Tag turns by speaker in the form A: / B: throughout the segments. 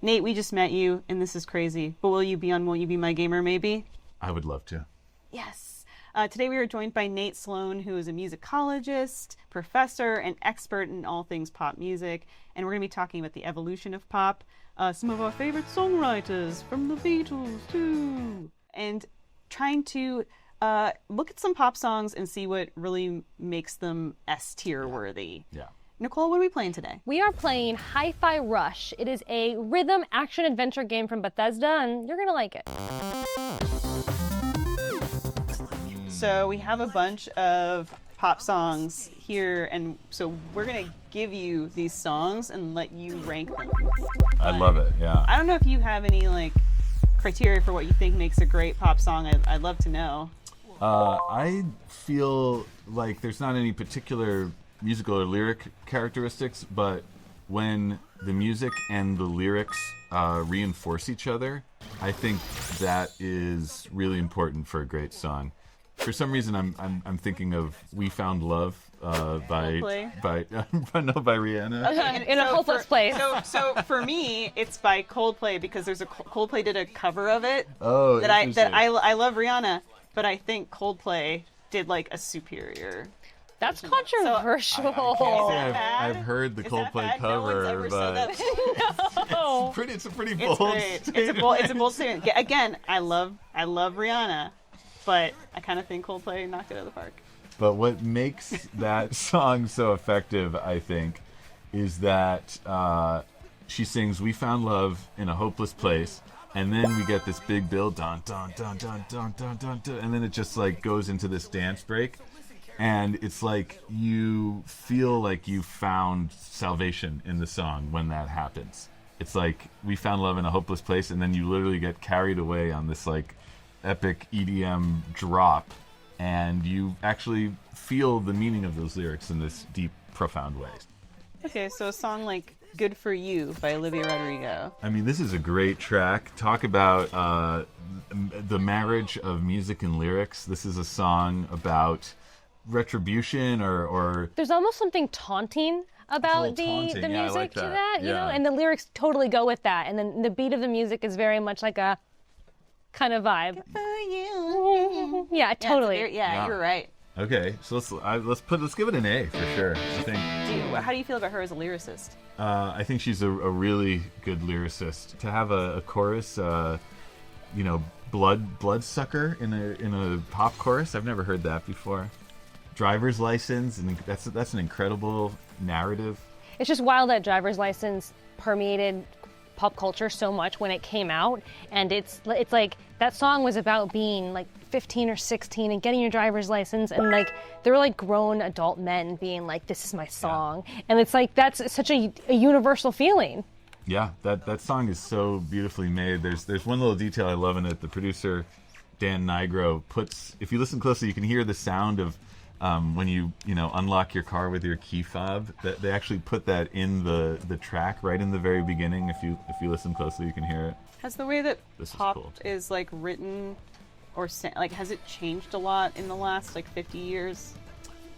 A: Nate, we just met you, and this is crazy, but will you be on Won't You Be My Gamer, maybe?
B: I would love to.
A: Yes. Today we are joined by Nate Sloan, who is a musicologist, professor, and expert in all things pop music, and we're going to be talking about the evolution of pop, some of our favorite songwriters from the Beatles, too, and trying to look at some pop songs and see what really makes them S-tier worthy.
B: Yeah.
A: Nicole, what are we playing today?
C: We are playing Hi-Fi Rush. It is a rhythm action-adventure game from Bethesda, and you're going to like it.
A: So we have a bunch of pop songs here, and so we're going to give you these songs and let you rank them.
B: I love it, yeah.
A: I don't know if you have any criteria for what you think makes a great pop song. I'd love to know.
B: I feel like there's not any particular musical or lyric characteristics, but when the music and the lyrics reinforce each other, I think that is really important for a great song. For some reason, I'm thinking of "We Found Love" by Rihanna.
C: Okay, in a hopeless place.
A: So for me, it's by Coldplay because there's Coldplay did a cover of it.
B: Oh,
A: that I love Rihanna, but I think Coldplay did a superior.
C: That's controversial.
B: I've heard the Coldplay cover, but
C: No.
B: it's a pretty
A: It's
B: bold
A: great.
B: statement.
A: It's a bold statement. Again, I love Rihanna, but I kind of think Coldplay knocked it out of the park.
B: But what makes that song so effective, I think, is that she sings "We Found Love in a Hopeless Place," and then we get this big build, dun dun dun dun dun dun dun, dun, and then it just goes into this dance break. And it's like you feel like you found salvation in the song when that happens. It's like we found love in a hopeless place, and then you literally get carried away on this epic EDM drop, and you actually feel the meaning of those lyrics in this deep, profound way.
A: Okay, so a song like "Good for You" by Olivia Rodrigo.
B: I mean, this is a great track. Talk about the marriage of music and lyrics. This is a song about retribution or
C: There's almost something taunting about the
B: taunting. Yeah, I
C: music
B: like
C: to
B: that.
C: that, you
B: Yeah.
C: know, and the lyrics totally go with that. And then the beat of the music is very much like a kind of vibe.
A: For you.
C: Yeah, totally.
A: Yeah, you're right.
B: Okay, so let's give it an A for sure. I think
A: How do you feel about her as a lyricist?
B: I think she's a really good lyricist. To have a chorus, bloodsucker in a pop chorus, I've never heard that before. Driver's License, and that's an incredible narrative.
C: It's just wild that Driver's License permeated pop culture so much when it came out, and it's like that song was about being 15 or 16 and getting your driver's license, and they were grown adult men being this is my song, and it's that's such a universal feeling.
B: Yeah, that song is so beautifully made. There's one little detail I love in it. The producer Dan Nigro puts, if you listen closely, you can hear the sound of when you unlock your car with your key fob. That they actually put that in the track right in the very beginning. If you listen closely, you can hear it.
A: Has the way that
B: This is
A: pop
B: cool, too.
A: is written or has it changed a lot in the last 50 years?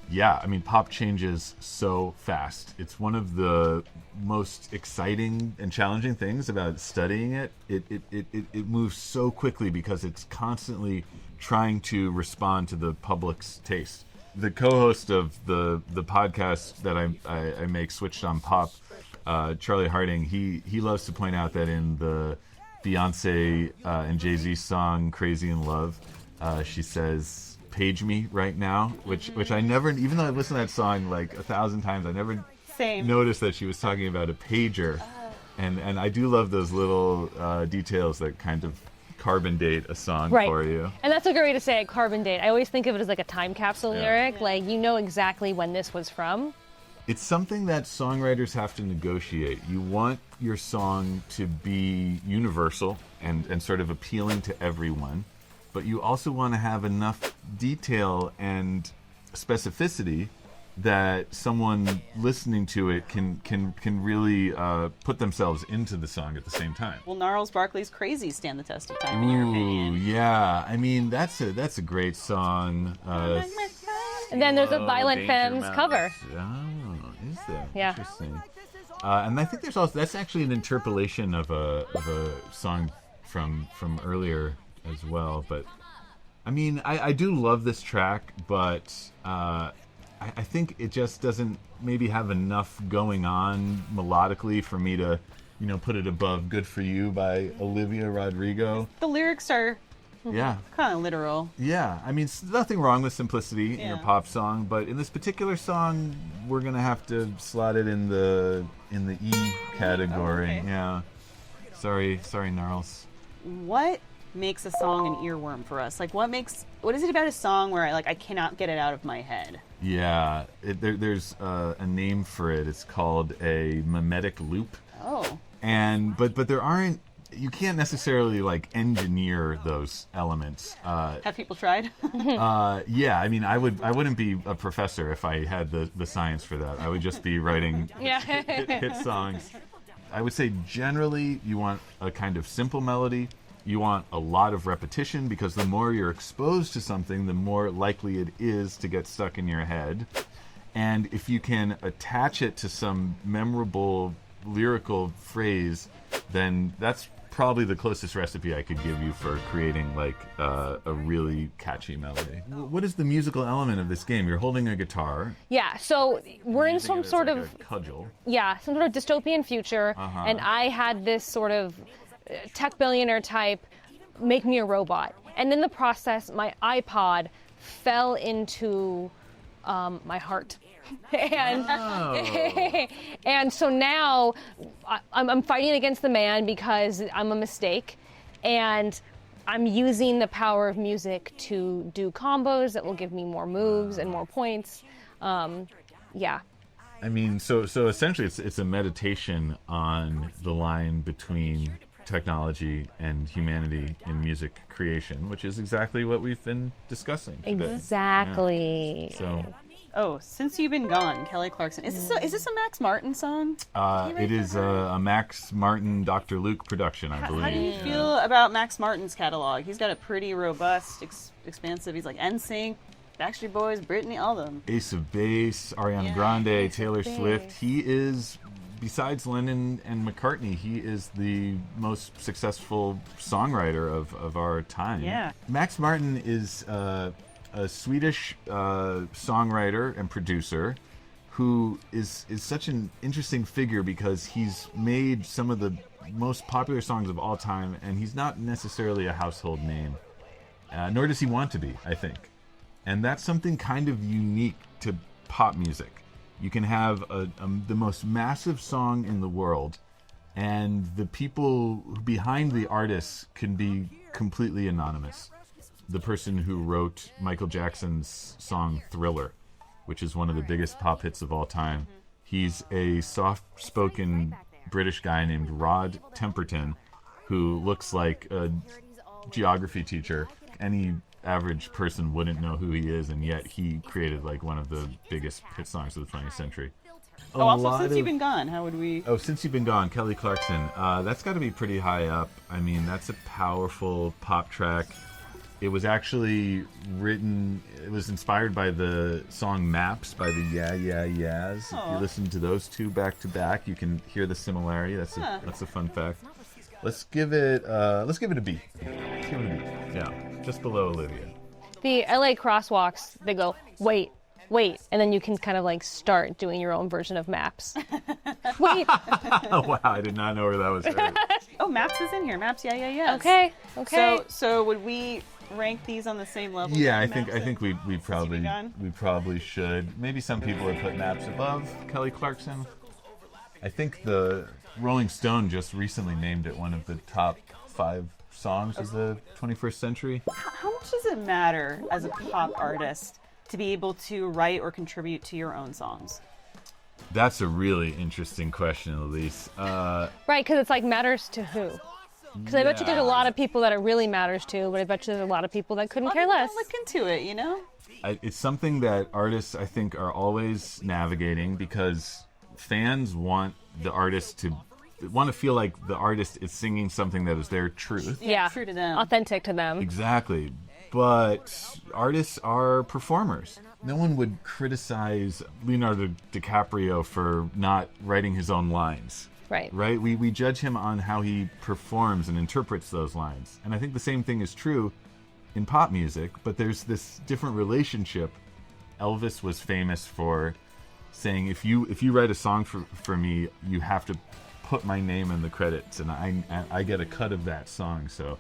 B: Yeah, I mean, pop changes so fast. It's one of the most exciting and challenging things about studying it. It moves so quickly because it's constantly trying to respond to the public's taste. The co-host of the podcast that I make, Switched on Pop, Charlie Harding, he loves to point out that in the Beyonce and Jay-Z song "Crazy in Love," she says, "Page me right now," which I never, even though I've listened to that song 1,000 times, I never noticed that she was talking about a pager. And I do love those little details that kind of carbon date a song for you.
C: And that's a great way to say it, carbon date. I always think of it as a time capsule lyric, you know exactly when this was from.
B: It's something that songwriters have to negotiate. You want your song to be universal and sort of appealing to everyone, but you also want to have enough detail and specificity that someone listening to it can really put themselves into the song at the same time.
A: Will Gnarls Barkley's "Crazy" stand the test of time, in your opinion?
B: Yeah. I mean, that's a great song.
C: And then there's a Violent
B: Danger
C: Femmes
B: Mouse.
C: cover.
B: Oh, is there?
C: Yeah.
B: Interesting. And I think there's also that's actually an interpolation of a song from earlier as well. But I mean, I do love this track, but I think it just doesn't maybe have enough going on melodically for me to, put it above "Good for You" by Olivia Rodrigo.
A: The lyrics are
B: Yeah.
A: kind of literal.
B: Yeah, I mean, nothing wrong with simplicity in a
A: Yeah.
B: pop song, but in this particular song, we're gonna have to slot it in the E category.
A: Oh, okay.
B: Yeah. Sorry, Gnarls.
A: What makes a song an earworm for us? Like, what is it about a song where I cannot get it out of my head?
B: Yeah, there's a name for it. It's called a mimetic loop,
A: Oh,
B: and but there aren't. You can't necessarily engineer those elements.
A: have people tried?
B: Yeah, I mean, I wouldn't be a professor if I had the science for that. I would just be writing
C: Yeah.
B: hit songs. I would say generally you want a kind of simple melody. You want a lot of repetition because the more you're exposed to something, the more likely it is to get stuck in your head. And if you can attach it to some memorable lyrical phrase, then that's probably the closest recipe I could give you for creating a really catchy melody. What is the musical element of this game? You're holding a guitar.
C: Yeah, so we're in
B: using
C: some
B: it as
C: sort
B: like
C: of
B: a cudgel.
C: some sort of dystopian future, and I had this sort of tech billionaire type make me a robot, and in the process, my iPod fell into my heart. And and so now I'm fighting against the man because I'm a mistake, and I'm using the power of music to do combos that will give me more moves and more points. Yeah.
B: I mean, so essentially, it's a meditation on the line between technology and humanity in music creation, which is exactly what we've been discussing today.
C: Exactly.
B: Yeah. So.
A: Oh, Since You've Been Gone, Kelly Clarkson. Is this a Max Martin song?
B: It is a Max Martin, Dr. Luke production, I believe.
A: How do you feel about Max Martin's catalog? He's got a pretty robust, expansive. He's like NSYNC, Backstreet Boys, Britney, all of them.
B: Ace of Base, Ariana
A: Yeah,
B: Grande,
C: Ace of
B: Taylor
C: Base.
B: Swift. He is, besides Lennon and McCartney, he is the most successful songwriter of our time.
A: Yeah.
B: Max Martin is a Swedish songwriter and producer who is such an interesting figure because he's made some of the most popular songs of all time, and he's not necessarily a household name, nor does he want to be, I think. And that's something kind of unique to pop music. You can have the most massive song in the world, and the people behind the artists can be completely anonymous. The person who wrote Michael Jackson's song Thriller, which is one of the biggest pop hits of all time, he's a soft-spoken British guy named Rod Temperton who looks like a geography teacher. Any average person wouldn't know who he is, and yet he created one of the biggest hit songs of the 20th century.
A: Also, Since You've Been Gone, how would we...
B: Oh, Since You've Been Gone, Kelly Clarkson. That's got to be pretty high up. I mean, that's a powerful pop track. It was actually written, it was inspired by the song Maps by the Yeah Yeah Yeahs. If you listen to those two back to back, you can hear the similarity. That's a fun fact. Let's give it a B. Let's give it a B. Yeah, just below Olivia.
C: The LA crosswalks, they go, wait, and then you can kind of start doing your own version of Maps. Wait.
B: Oh wow, I did not know where that was heard.
A: Oh, Maps is in here. Maps, yeah.
C: Okay.
A: So would we rank these on the same level?
B: Yeah, I
A: Maps
B: think we
A: Gone?
B: probably should. Maybe some people would put Maps above Kelly Clarkson. I think the Rolling Stone just recently named it one of the top 5 songs of the 21st century.
A: How much does it matter as a pop artist to be able to write or contribute to your own songs?
B: That's a really interesting question, Elise.
C: Right, because it's matters to who? Because I bet you there's a lot of people that it really matters to, but I bet you there's a lot of people that couldn't care less.
A: Look into it, you know?
B: It's something that artists, I think, are always navigating because fans want the artist to feel like the artist is singing something that is their truth.
A: Yeah, true to them.
C: Authentic to them.
B: Exactly. but artists are performers. No one would criticize Leonardo DiCaprio for not writing his own lines.
C: Right.
B: We judge him on how he performs and interprets those lines. And I think the same thing is true in pop music, but there's this different relationship. Elvis was famous for saying, if you write a song for me, you have to put my name in the credits, and I get a cut of that song. So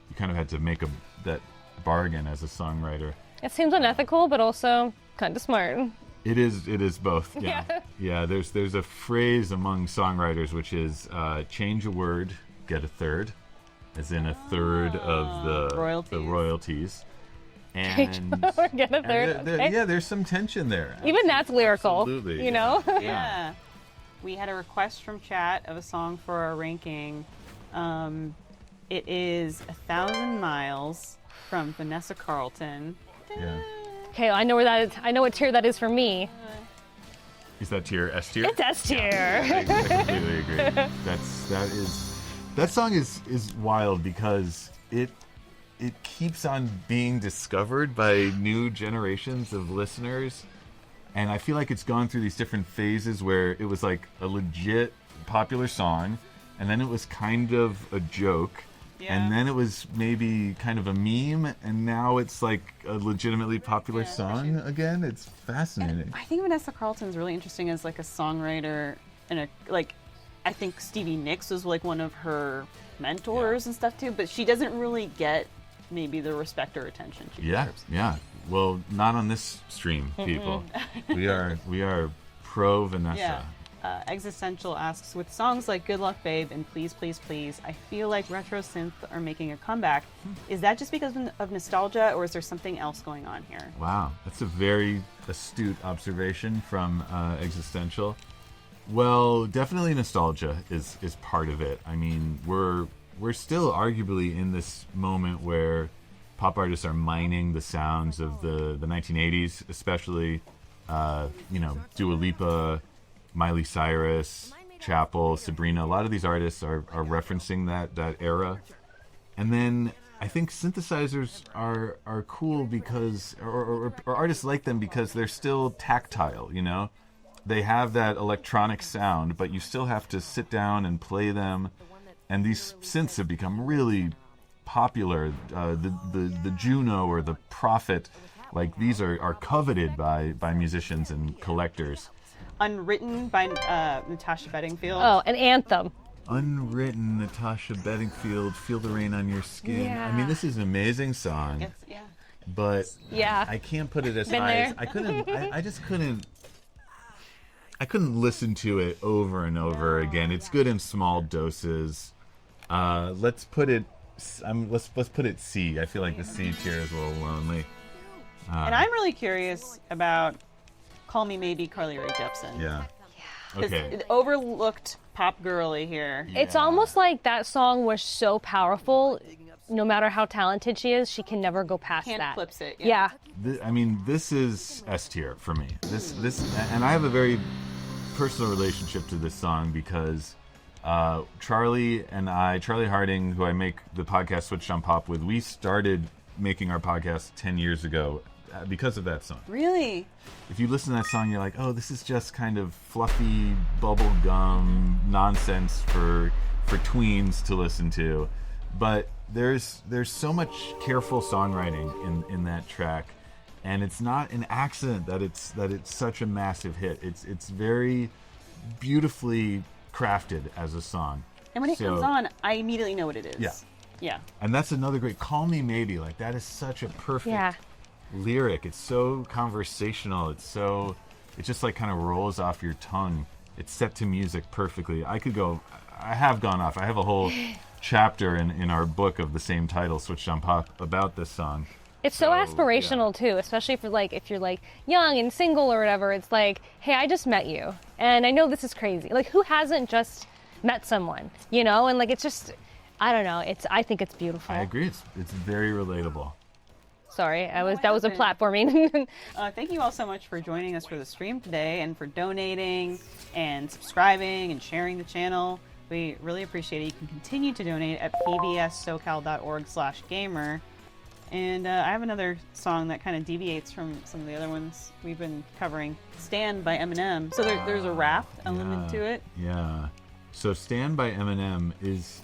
B: you kind of had to make that bargain as a songwriter.
C: It seems unethical, but also kind of smart.
B: It is both. Yeah. Yeah, there's a phrase among songwriters which is change a word, get a third, as in a third of the royalties. And
C: get a third. Okay.
B: There's some tension there.
C: Even that's lyrical.
B: Absolutely.
C: You know?
A: Yeah. We had a request from chat of a song for our ranking. It is 1,000 Miles from Vanessa Carlton.
B: Yeah.
C: Okay, I know where that is. I know what tier that is for me.
B: Is that tier? S tier?
C: It's S tier.
B: I completely agree. That song is wild because it keeps on being discovered by new generations of listeners, and I feel like it's gone through these different phases where it was like a legit popular song, and then it was kind of a joke. Yeah. And then it was maybe kind of a meme, and now it's like a legitimately popular song again. It's fascinating.
A: And I think Vanessa Carlton's really interesting as like a songwriter, and I think Stevie Nicks was like one of her mentors and stuff too, but she doesn't really get maybe the respect or attention she deserves.
B: Yeah. Well, not on this stream, people. We are pro Vanessa.
A: Yeah. Existential asks, with songs like Good Luck Babe and Please Please Please, I feel like retro synth are making a comeback. Is that just because of nostalgia, or is there something else going on here?
B: Wow, that's a very astute observation from Existential. Well, definitely nostalgia is part of it. I mean, we're still arguably in this moment where pop artists are mining the sounds of the 1980s, especially Dua Lipa, Miley Cyrus, Chappell, Sabrina. A lot of these artists are referencing that era. And then I think synthesizers are cool because, or artists like them because they're still tactile, you know? They have that electronic sound, but you still have to sit down and play them. And these synths have become really popular. The Juno or the Prophet, like these are coveted by musicians and collectors.
A: Unwritten by Natasha Bedingfield.
C: Oh, an anthem.
B: Unwritten, Natasha Bedingfield, Feel the Rain on Your Skin.
C: Yeah.
B: I mean, this is an amazing song. But I can't put it as high as I couldn't. I just couldn't. I couldn't listen to it over and over again. It's good in small doses. Let's put it. Let's put it C. I feel like the C tier is a little lonely.
A: And I'm really curious about Call Me Maybe, Carly Rae Jepsen.
B: Yeah. Okay.
A: Overlooked pop girly here.
B: Yeah.
C: It's almost like that song was so powerful. No matter how talented she is, she can never go past
A: Can't
C: that.
A: eclipse it.
C: Yeah.
B: I mean, this is S tier for me. This, and I have a very personal relationship to this song because Charlie Harding, who I make the podcast Switched on Pop with, we started making our podcast 10 years ago because of that song.
A: Really?
B: If you listen to that song, you're like, oh, this is just kind of fluffy bubblegum nonsense for tweens to listen to. But there's so much careful songwriting in that track, and it's not an accident that it's such a massive hit. It's very beautifully crafted as a song.
A: And when it comes on, I immediately know what it is.
B: Yeah.
A: Yeah.
B: And that's another great Call Me Maybe. Like, that is such a perfect lyric. It's so conversational. It just like kind of rolls off your tongue. It's set to music perfectly. I have gone off. I have a whole chapter in our book of the same title, Switched on Pop, about this song.
C: It's so aspirational too, especially for like if you're like young and single or whatever. It's like, hey, I just met you, and I know this is crazy. Like, who hasn't just met someone, you know? And like, it's just, I don't know. I think it's beautiful.
B: I agree. It's very relatable.
C: Sorry, that was a platforming.
A: Thank you all so much for joining us for the stream today, and for donating and subscribing and sharing the channel. We really appreciate it. You can continue to donate at pbssocal.org/gamer. And I have another song that kind of deviates from some of the other ones we've been covering. Stand by Eminem. So there's a rap element to it.
B: Yeah. So Stand by Eminem is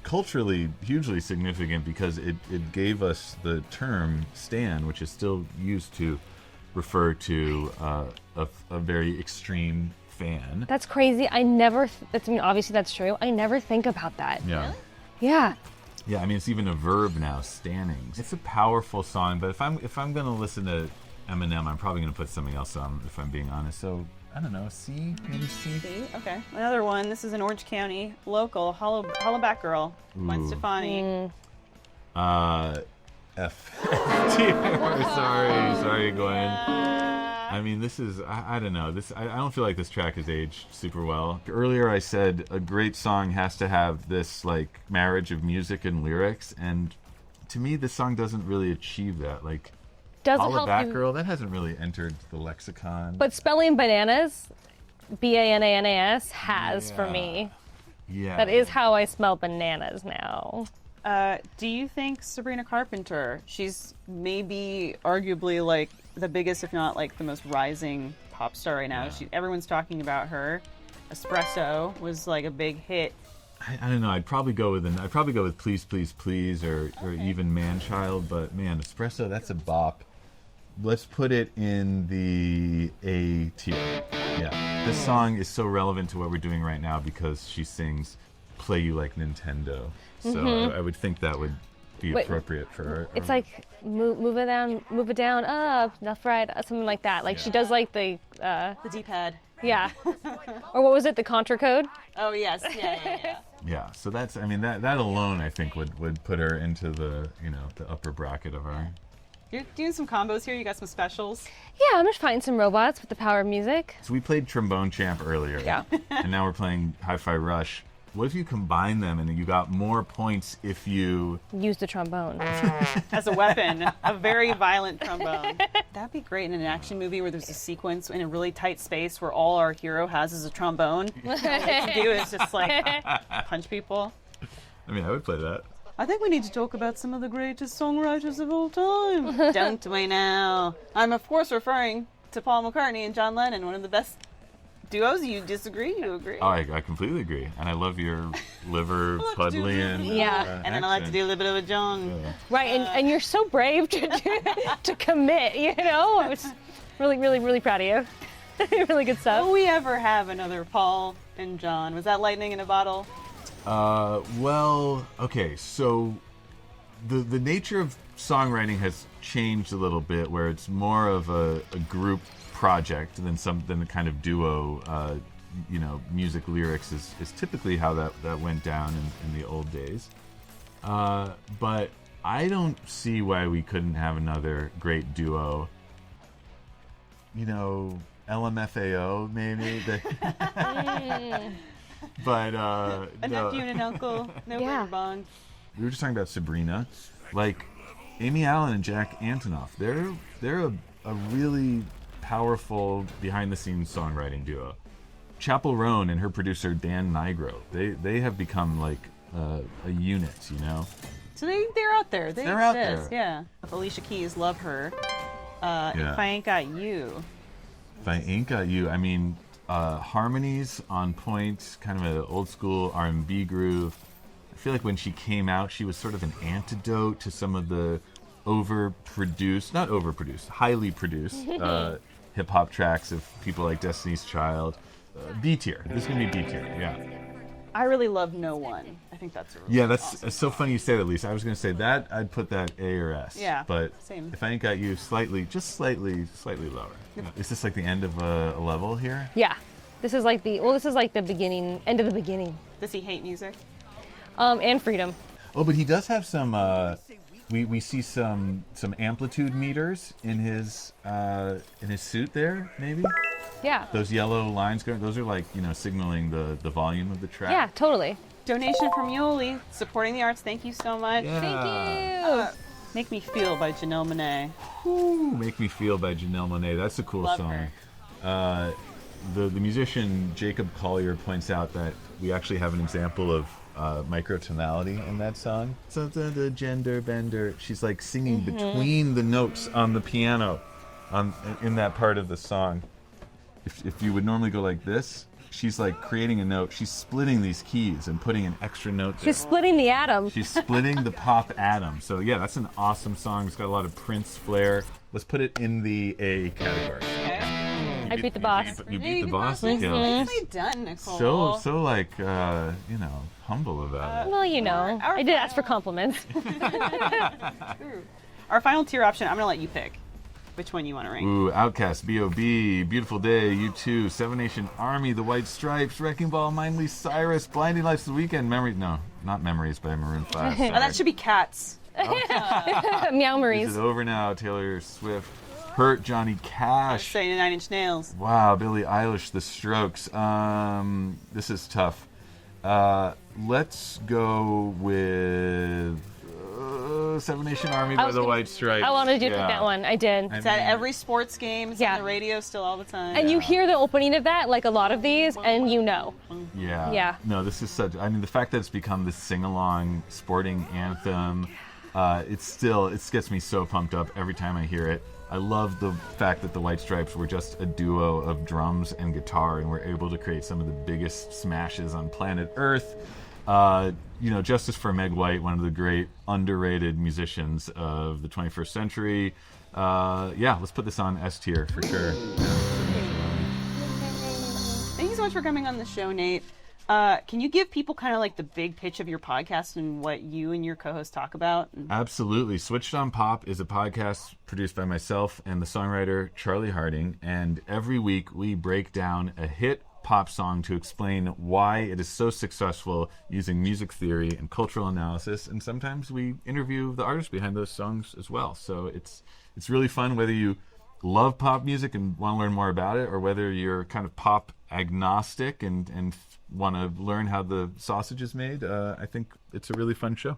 B: culturally hugely significant because it gave us the term stan, which is still used to refer to a very extreme fan.
C: That's crazy. I never. I mean, obviously that's true. I never think about that.
B: Yeah.
C: Yeah.
B: Yeah, I mean it's even a verb now, standing. It's a powerful song, but if I'm gonna listen to Eminem, I'm probably gonna put something else on if I'm being honest. So I don't know, C, maybe C.
A: See? Okay. Another one. This is an Orange County local, Hollaback Girl, Gwen
B: Ooh.
A: Stefani.
B: F. sorry, Gwen. I mean, this is, I don't know. I don't feel like this track has aged super well. Earlier I said a great song has to have this, like, marriage of music and lyrics, and to me, this song doesn't really achieve that. Like,
C: Doesn't help
B: Hollaback
C: you.
B: Girl, that hasn't really entered the lexicon.
C: But spelling bananas, Bananas, has for me.
B: Yeah.
C: That is how I smell bananas now.
A: Do you think Sabrina Carpenter, she's maybe arguably like the biggest, if not like the most rising pop star right now.
B: Yeah.
A: Everyone's talking about her. Espresso was like a big hit.
B: I don't know. I'd probably go with Please, Please, Please, or even Man Child. But man, Espresso, that's a bop. Let's put it in the A tier. Yeah, this song is so relevant to what we're doing right now because she sings "Play You Like Nintendo." So I would think that would be
C: Wait,
B: appropriate for her.
C: It's like move it down, up, left, right, something like that. Like she does like the
A: The D-pad.
C: yeah, or what was it? The contra code.
A: Oh yes, yeah.
B: Yeah, so that's, I mean, that alone I think would put her into the, the upper bracket of our.
A: You're doing some combos here. You got some specials.
C: Yeah, I'm just fighting some robots with the power of music.
B: So we played Trombone Champ earlier.
C: Yeah.
B: And now we're playing Hi-Fi Rush. What if you combine them and you got more points if you...
C: Use the trombone.
A: As a weapon, a very violent trombone. That'd be great in an action movie where there's a sequence in a really tight space where all our hero has is a trombone. What they can do is just like punch people.
B: I mean, I would play that.
A: I think we need to talk about some of the greatest songwriters of all time. Don't we now? I'm of course referring to Paul McCartney and John Lennon, one of the best duos. You disagree? You agree?
B: Oh, I completely agree. And I love your Liverpudlian
C: Yeah.
A: And then I like to do a little bit of a John.
B: Yeah.
C: Right, and you're so brave to commit. I was really proud of you. Really good stuff.
A: Will we ever have another Paul and John? Was that lightning in a bottle?
B: Well, okay, so the nature of songwriting has changed a little bit, where it's more of a group project than the kind of duo. Music lyrics is typically how that went down in the old days. But I don't see why we couldn't have another great duo. LMFAO maybe. But
A: A
B: no.
A: nephew and an uncle, no
C: Yeah.
A: better bond.
B: We were just talking about Sabrina, like Amy Allen and Jack Antonoff. They're a really powerful behind-the-scenes songwriting duo. Chappell Roan and her producer Dan Nigro, they have become like a unit,
A: So they're out there.
B: They're out
A: exist.
B: there.
A: Yeah. Alicia Keys, love her. If I Ain't Got You.
B: If I Ain't Got You, I mean, harmonies on point, kind of an old school R&B groove. I feel like when she came out, she was sort of an antidote to some of the highly produced hip hop tracks of people like Destiny's Child. B tier. This is gonna be B tier. Yeah.
A: I really love No One. I think that's a really
B: Yeah, that's
A: awesome
B: it's so funny you say that, Lisa. I was gonna say that I'd put that A or S.
A: Yeah,
B: But
A: same.
B: If I Ain't Got You, slightly lower. Is this like the end of a level here?
C: Yeah, this is like the beginning, end of the beginning,
A: Does he hate music?
C: and freedom.
B: Oh, but he does have some. We see some amplitude meters in his suit there. Maybe
C: Yeah.
B: those yellow lines going. Those are like signaling the volume of the track.
C: Yeah, totally.
A: Donation from Yoli, supporting the arts. Thank you so much.
B: Yeah.
C: Thank you.
A: Make Me Feel by Janelle Monáe.
B: Ooh, Make Me Feel by Janelle Monáe. That's a cool
A: Love
B: song.
A: her.
B: the musician Jacob Collier points out that we actually have an example of microtonality in that song. So the gender bender, she's like singing between the notes on the piano in that part of the song. If you would normally go like this, she's like creating a note. She's splitting these keys and putting an extra note there.
C: She's splitting the atom.
B: She's splitting the pop atom. So yeah, that's an awesome song. It's got a lot of Prince flair. Let's put it in the A category.
A: Okay.
C: I beat the boss.
B: You beat the boss?
A: Nicely
B: Yeah.
A: done, Nicole.
B: So like, humble about it.
C: Well, you know,
A: Our
C: I did ask for compliments.
A: Our final tier option, I'm going to let you pick which one you want to rank.
B: Ooh, Outcast, B.O.B., Beautiful Day, U2, Seven Nation Army, The White Stripes, Wrecking Ball, Mindly Cyrus, Blinding Lights of the Weekend, Memories, no, not Memories by Maroon 5.
A: Oh, that should be Cats.
C: Meow
B: Is
C: Maries.
B: it over now? Taylor Swift, Hurt, Johnny Cash.
A: Say 9 Inch Nails.
B: Wow, Billie Eilish, The Strokes. This is tough. Let's go with Seven Nation Army by The White Stripes.
C: I wanted you to
B: Yeah.
C: pick that one. I did.
A: It's at every sports game. It's
C: Yeah.
A: on the radio still all the time.
C: And you hear the opening of that, like a lot of these, and you know.
B: Yeah.
C: Yeah.
B: No, this is such. I mean, the fact that it's become this sing-along sporting anthem, it gets me so pumped up every time I hear it. I love the fact that the White Stripes were just a duo of drums and guitar, and were able to create some of the biggest smashes on planet Earth. Justice for Meg White, one of the great underrated musicians of the 21st century. Let's put this on S tier for sure.
A: Thank you so much for coming on the show, Nate. Can you give people kind of like the big pitch of your podcast and what you and your co-host talk about?
B: Absolutely. Switched on Pop is a podcast produced by myself and the songwriter Charlie Harding, and every week we break down a hit pop song to explain why it is so successful using music theory and cultural analysis, and sometimes we interview the artists behind those songs as well. So it's really fun whether you love pop music and want to learn more about it, or whether you're kind of pop agnostic and want to learn how the sausage is made. I think it's a really fun show.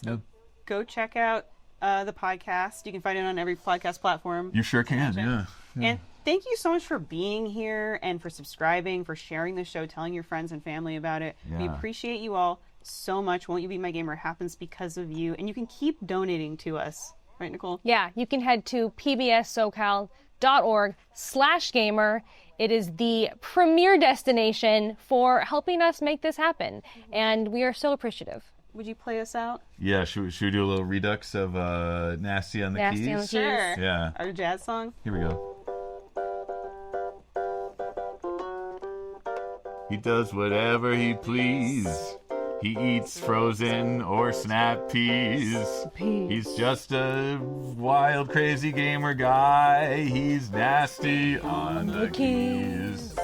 B: Yeah.
A: Go check out the podcast. You can find it on every podcast platform.
B: You sure can, yeah.
A: And thank you so much for being here and for subscribing, for sharing the show, telling your friends and family about it. We
B: Yeah.
A: appreciate you all so much. Won't You Be My Gamer happens because of you. And you can keep donating to us. Right, Nicole?
C: Yeah, you can head to pbssocal.org/gamer. It is the premier destination for helping us make this happen. And we are so appreciative.
A: Would you play us out?
B: Yeah, should we do a little redux of Nasty on the
C: Nasty
B: Keys?
C: on the Keys.
A: Sure.
B: Yeah.
A: Our jazz song?
B: Here we go. He does whatever he please. He eats frozen or snap peas. He's just a wild, crazy gamer guy. He's nasty on the keys.